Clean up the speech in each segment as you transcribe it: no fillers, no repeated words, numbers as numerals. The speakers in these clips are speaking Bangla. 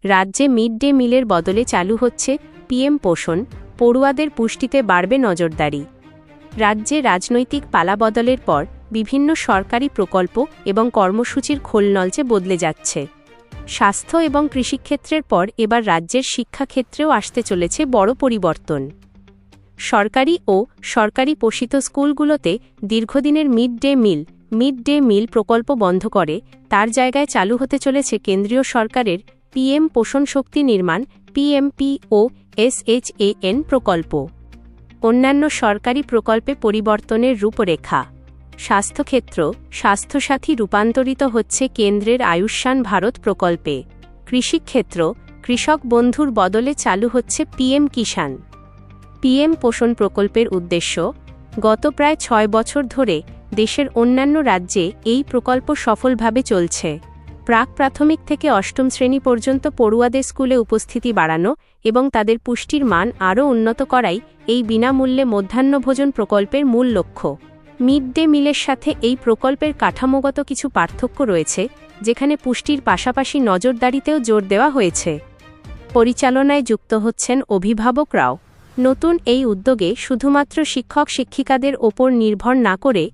রাজ্যে মিড ডে মিলের বদলে চালু হচ্ছে পিএম পোষণ, পড়ুয়াদের পুষ্টিতে বাড়বে নজরদারি। রাজ্যে রাজনৈতিক পালাবদলের পর বিভিন্ন সরকারি প্রকল্প এবং কর্মসূচির খোলনলচে বদলে যাচ্ছে। স্বাস্থ্য এবং কৃষিক্ষেত্রের পর এবার রাজ্যের শিক্ষাক্ষেত্রেও আসতে চলেছে বড় পরিবর্তন। সরকারি ও সরকারি পোষিত স্কুলগুলোতে দীর্ঘদিনের মিড ডে মিল প্রকল্প বন্ধ করে তার জায়গায় চালু হতে চলেছে কেন্দ্রীয় সরকারের পিএম পোষণ শক্তি নির্মাণ PMPOSHAN প্রকল্প। অন্যান্য সরকারি প্রকল্পে পরিবর্তনের রূপরেখা। স্বাস্থ্যক্ষেত্র, স্বাস্থ্যসাথী রূপান্তরিত হচ্ছে কেন্দ্রের আয়ুষ্মান ভারত প্রকল্পে। কৃষিক্ষেত্র, কৃষক বন্ধুর বদলে চালু হচ্ছে পিএম কিষাণ। পিএম পোষণ প্রকল্পের উদ্দেশ্য, গত প্রায় 6 বছর ধরে দেশের অন্যান্য রাজ্যে এই প্রকল্প সফলভাবে চলছে। প্রাক প্রাথমিক থেকে অষ্টম শ্রেণী পর্যন্ত পড়ুয়াদের স্কুলে উপস্থিতি বাড়ানো এবং তাদের পুষ্টির মান আরও উন্নত করাই এই বিনামূল্যে মধ্যাহ্নভোজন প্রকল্পের মূল লক্ষ্য। মিড ডে মিলের সাথে এই প্রকল্পের কাঠামোগত কিছু পার্থক্য রয়েছে, যেখানে পুষ্টির পাশাপাশি নজরদারিতেও জোর দেওয়া হয়েছে। পরিচালনায় যুক্ত হচ্ছেন অভিভাবকরাও। নতুন এই উদ্যোগে শুধুমাত্র শিক্ষক শিক্ষিকাদের ওপর নির্ভর না করে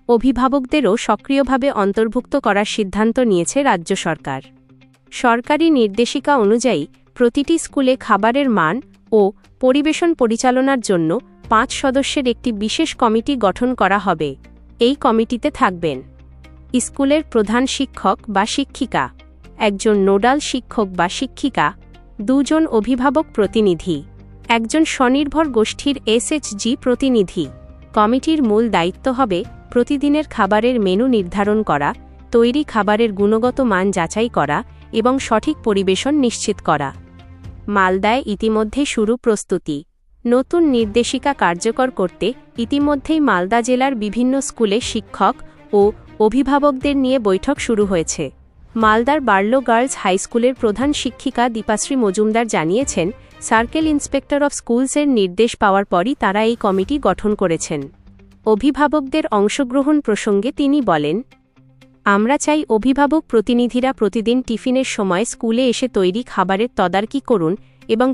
অভিভাবকদেরও সক্রিয়ভাবে অন্তর্ভুক্ত করার সিদ্ধান্ত নিয়েছে রাজ্য সরকার। সরকারি নির্দেশিকা অনুযায়ী প্রতিটি স্কুলে খাবারের মান ও পরিবেশন পরিচালনার জন্য 5 সদস্যের একটি বিশেষ কমিটি গঠন করা হবে। এই কমিটিতে থাকবেন স্কুলের প্রধান শিক্ষক বা শিক্ষিকা, একজন নোডাল শিক্ষক বা শিক্ষিকা, 2 জন অভিভাবক প্রতিনিধি, একজন স্বনির্ভর গোষ্ঠীর SHG প্রতিনিধি। কমিটির মূল দায়িত্ব হবে প্রতিদিনের খাবারের মেনু নির্ধারণ করা, তৈরি খাবারের গুণগত মান যাচাই করা এবং সঠিক পরিবেশন নিশ্চিত করা। মালদায় ইতিমধ্যেই শুরু প্রস্তুতি। নতুন নির্দেশিকা কার্যকর করতে ইতিমধ্যেই মালদা জেলার বিভিন্ন স্কুলে শিক্ষক ও অভিভাবকদের নিয়ে বৈঠক শুরু হয়েছে। মালদার বার্লো গার্লস হাই স্কুলের প্রধান শিক্ষিকা দীপাশ্রী মজুমদার জানিয়েছেন, সার্কেল ইন্সপেক্টর অফ স্কুলসের নির্দেশ পাওয়ার পরই তারা এই কমিটি গঠন করেছেন। অভিভাবকদের অংশগ্রহণ প্রসঙ্গে তিনি বলেন, আমরা চাই অভিভাবক প্রতিনিধিরা প্রতিদিন টিফিনের সময় স্কুলে এসে তৈরি খাবারের তদারকি করুন এবং